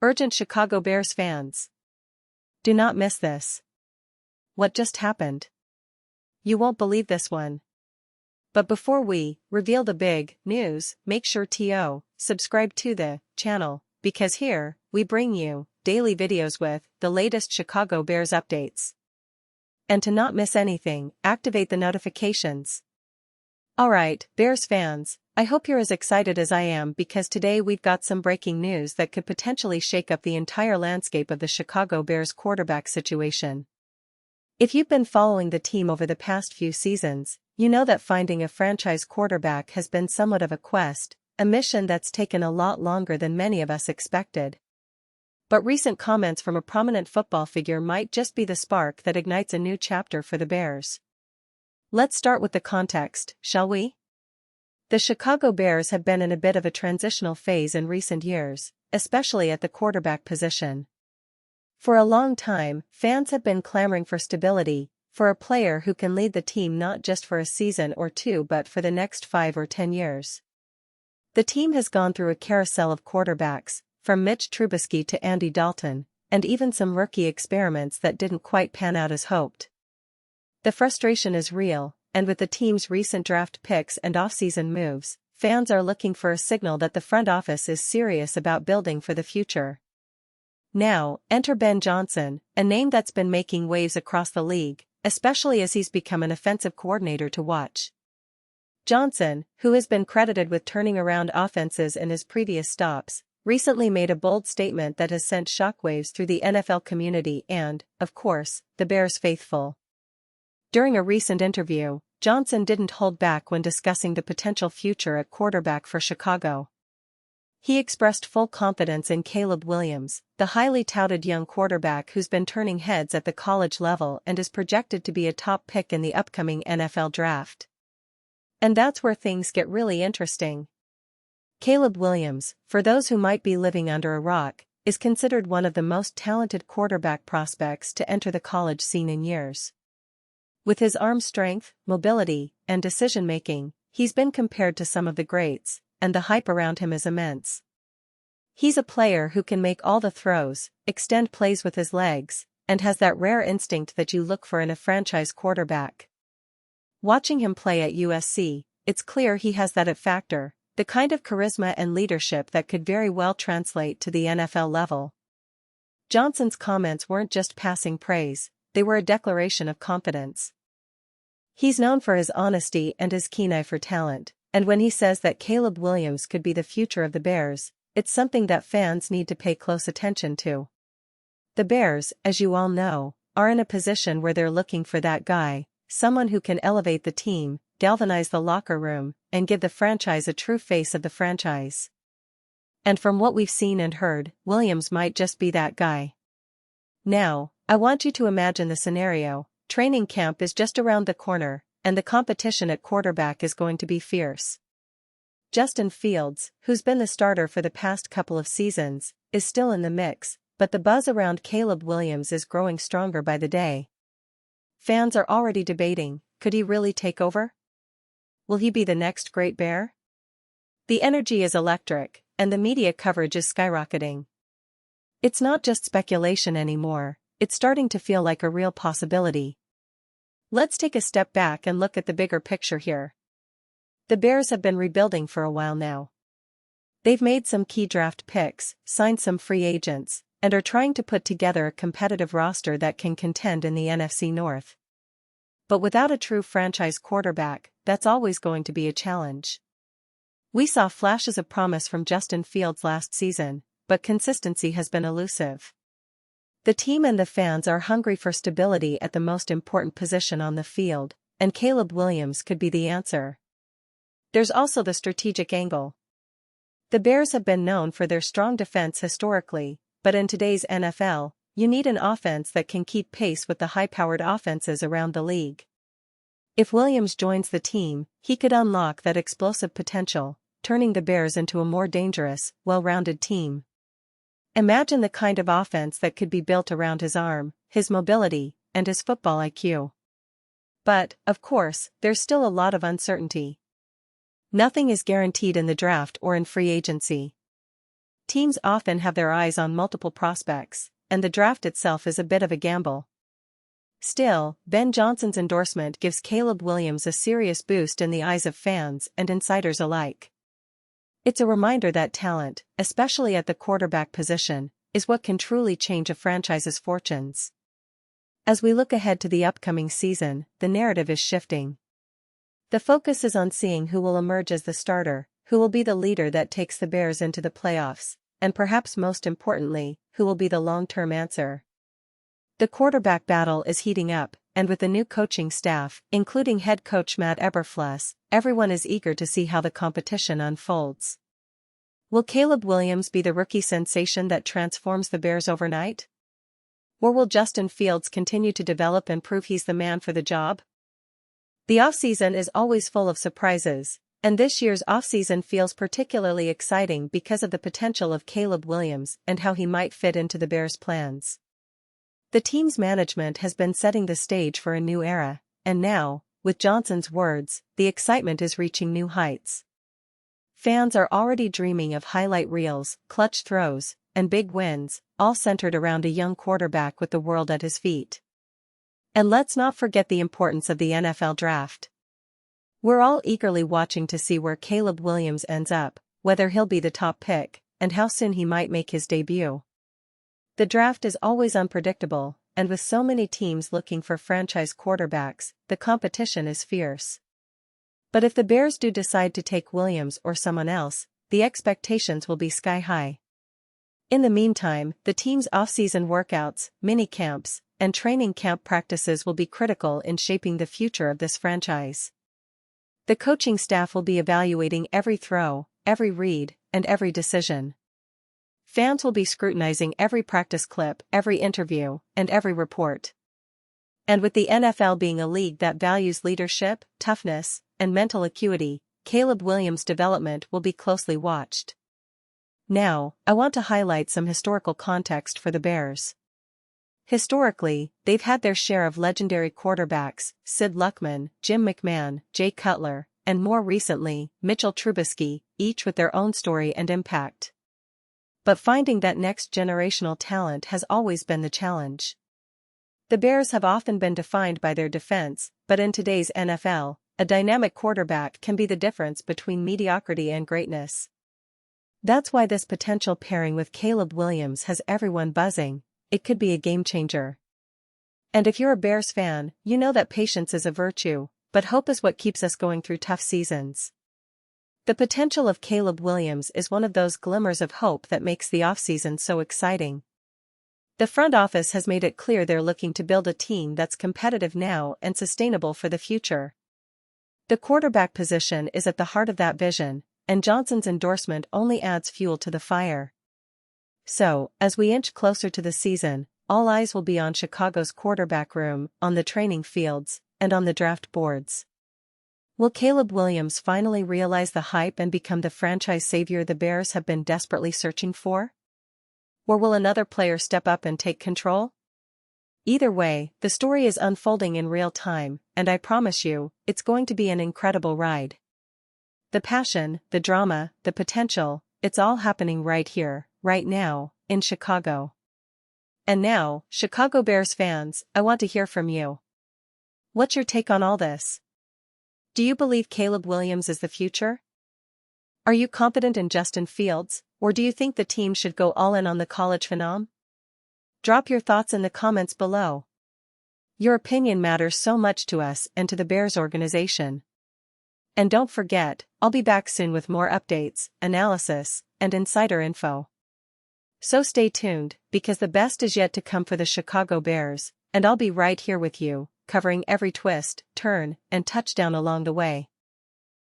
Urgent Chicago Bears fans. Do not miss this. What just happened? You won't believe this one. But before we reveal the big news, make sure to subscribe to the channel, because here, we bring you daily videos with the latest Chicago Bears updates. And to not miss anything, activate the notifications. Alright, Bears fans, I hope you're as excited as I am because today we've got some breaking news that could potentially shake up the entire landscape of the Chicago Bears quarterback situation. If you've been following the team over the past few seasons, you know that finding a franchise quarterback has been somewhat of a quest, a mission that's taken a lot longer than many of us expected. But recent comments from a prominent football figure might just be the spark that ignites a new chapter for the Bears. Let's start with the context, shall we? The Chicago Bears have been in a bit of a transitional phase in recent years, especially at the quarterback position. For a long time, fans have been clamoring for stability, for a player who can lead the team not just for a season or two but for the next 5 or 10 years. The team has gone through a carousel of quarterbacks, from Mitch Trubisky to Andy Dalton, and even some rookie experiments that didn't quite pan out as hoped. The frustration is real, and with the team's recent draft picks and offseason moves, fans are looking for a signal that the front office is serious about building for the future. Now, enter Ben Johnson, a name that's been making waves across the league, especially as he's become an offensive coordinator to watch. Johnson, who has been credited with turning around offenses in his previous stops, recently made a bold statement that has sent shockwaves through the NFL community and, of course, the Bears faithful. During a recent interview, Johnson didn't hold back when discussing the potential future at quarterback for Chicago. He expressed full confidence in Caleb Williams, the highly touted young quarterback who's been turning heads at the college level and is projected to be a top pick in the upcoming NFL draft. And that's where things get really interesting. Caleb Williams, for those who might be living under a rock, is considered one of the most talented quarterback prospects to enter the college scene in years. With his arm strength, mobility, and decision-making, he's been compared to some of the greats, and the hype around him is immense. He's a player who can make all the throws, extend plays with his legs, and has that rare instinct that you look for in a franchise quarterback. Watching him play at USC, it's clear he has that it factor, the kind of charisma and leadership that could very well translate to the NFL level. Johnson's comments weren't just passing praise, they were a declaration of confidence. He's known for his honesty and his keen eye for talent, and when he says that Caleb Williams could be the future of the Bears, it's something that fans need to pay close attention to. The Bears, as you all know, are in a position where they're looking for that guy, someone who can elevate the team, galvanize the locker room, and give the franchise a true face of the franchise. And from what we've seen and heard, Williams might just be that guy. Now, I want you to imagine the scenario. Training camp is just around the corner, and the competition at quarterback is going to be fierce. Justin Fields, who's been the starter for the past couple of seasons, is still in the mix, but the buzz around Caleb Williams is growing stronger by the day. Fans are already debating, could he really take over? Will he be the next great Bear? The energy is electric, and the media coverage is skyrocketing. It's not just speculation anymore, it's starting to feel like a real possibility. Let's take a step back and look at the bigger picture here. The Bears have been rebuilding for a while now. They've made some key draft picks, signed some free agents, and are trying to put together a competitive roster that can contend in the NFC North. But without a true franchise quarterback, that's always going to be a challenge. We saw flashes of promise from Justin Fields last season, but consistency has been elusive. The team and the fans are hungry for stability at the most important position on the field, and Caleb Williams could be the answer. There's also the strategic angle. The Bears have been known for their strong defense historically, but in today's NFL, you need an offense that can keep pace with the high-powered offenses around the league. If Williams joins the team, he could unlock that explosive potential, turning the Bears into a more dangerous, well-rounded team. Imagine the kind of offense that could be built around his arm, his mobility, and his football IQ. But, of course, there's still a lot of uncertainty. Nothing is guaranteed in the draft or in free agency. Teams often have their eyes on multiple prospects, and the draft itself is a bit of a gamble. Still, Ben Johnson's endorsement gives Caleb Williams a serious boost in the eyes of fans and insiders alike. It's a reminder that talent, especially at the quarterback position, is what can truly change a franchise's fortunes. As we look ahead to the upcoming season, the narrative is shifting. The focus is on seeing who will emerge as the starter, who will be the leader that takes the Bears into the playoffs, and perhaps most importantly, who will be the long-term answer. The quarterback battle is heating up, and with the new coaching staff, including head coach Matt Eberflus, everyone is eager to see how the competition unfolds. Will Caleb Williams be the rookie sensation that transforms the Bears overnight? Or will Justin Fields continue to develop and prove he's the man for the job? The offseason is always full of surprises, and this year's offseason feels particularly exciting because of the potential of Caleb Williams and how he might fit into the Bears' plans. The team's management has been setting the stage for a new era, and now, with Johnson's words, the excitement is reaching new heights. Fans are already dreaming of highlight reels, clutch throws, and big wins, all centered around a young quarterback with the world at his feet. And let's not forget the importance of the NFL draft. We're all eagerly watching to see where Caleb Williams ends up, whether he'll be the top pick, and how soon he might make his debut. The draft is always unpredictable, and with so many teams looking for franchise quarterbacks, the competition is fierce. But if the Bears do decide to take Williams or someone else, the expectations will be sky high. In the meantime, the team's offseason workouts, mini-camps, and training camp practices will be critical in shaping the future of this franchise. The coaching staff will be evaluating every throw, every read, and every decision. Fans will be scrutinizing every practice clip, every interview, and every report. And with the NFL being a league that values leadership, toughness, and mental acuity, Caleb Williams' development will be closely watched. Now, I want to highlight some historical context for the Bears. Historically, they've had their share of legendary quarterbacks, Sid Luckman, Jim McMahon, Jay Cutler, and more recently, Mitchell Trubisky, each with their own story and impact. But finding that next generational talent has always been the challenge. The Bears have often been defined by their defense, but in today's NFL, a dynamic quarterback can be the difference between mediocrity and greatness. That's why this potential pairing with Caleb Williams has everyone buzzing. It could be a game-changer. And if you're a Bears fan, you know that patience is a virtue, but hope is what keeps us going through tough seasons. The potential of Caleb Williams is one of those glimmers of hope that makes the offseason so exciting. The front office has made it clear they're looking to build a team that's competitive now and sustainable for the future. The quarterback position is at the heart of that vision, and Johnson's endorsement only adds fuel to the fire. So, as we inch closer to the season, all eyes will be on Chicago's quarterback room, on the training fields, and on the draft boards. Will Caleb Williams finally realize the hype and become the franchise savior the Bears have been desperately searching for? Or will another player step up and take control? Either way, the story is unfolding in real time, and I promise you, it's going to be an incredible ride. The passion, the drama, the potential, it's all happening right here, right now, in Chicago. And now, Chicago Bears fans, I want to hear from you. What's your take on all this? Do you believe Caleb Williams is the future? Are you confident in Justin Fields, or do you think the team should go all in on the college phenom? Drop your thoughts in the comments below. Your opinion matters so much to us and to the Bears organization. And don't forget, I'll be back soon with more updates, analysis, and insider info. So stay tuned, because the best is yet to come for the Chicago Bears, and I'll be right here with you, covering every twist, turn, and touchdown along the way.